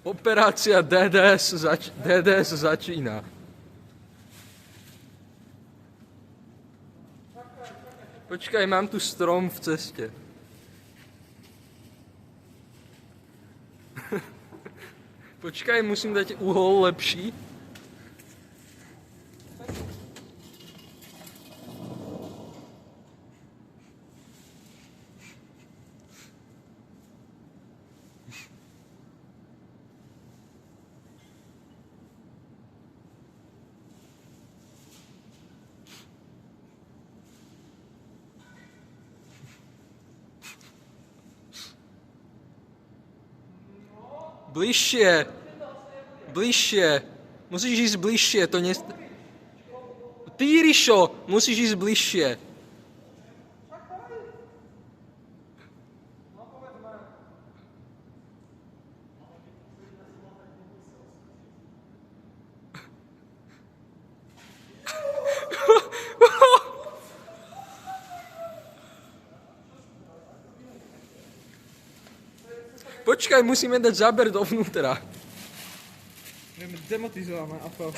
Operácia DDS začína. Počkaj, mám tu strom v ceste. Počkaj, musím dať uhol lepší. Bližšie. Bližšie. Musíš ísť bližšie, to nie... Ty, Rišo, musíš ísť bližšie. Počkaj, musíme dať záber dovnútra. Demontizováme, ako.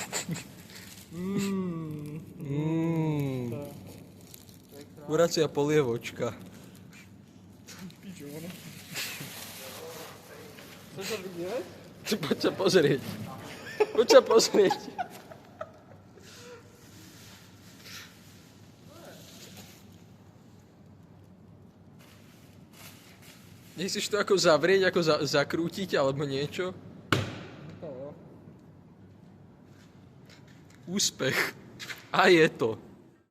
Kuracia polievočka. Pičo, ono. Chceš sa vidieť? Poď sa pozrieť. Poď sa pozrieť. Nechceš to ako zavrieť, ako zakrútiť, alebo niečo? Úspech. A je to.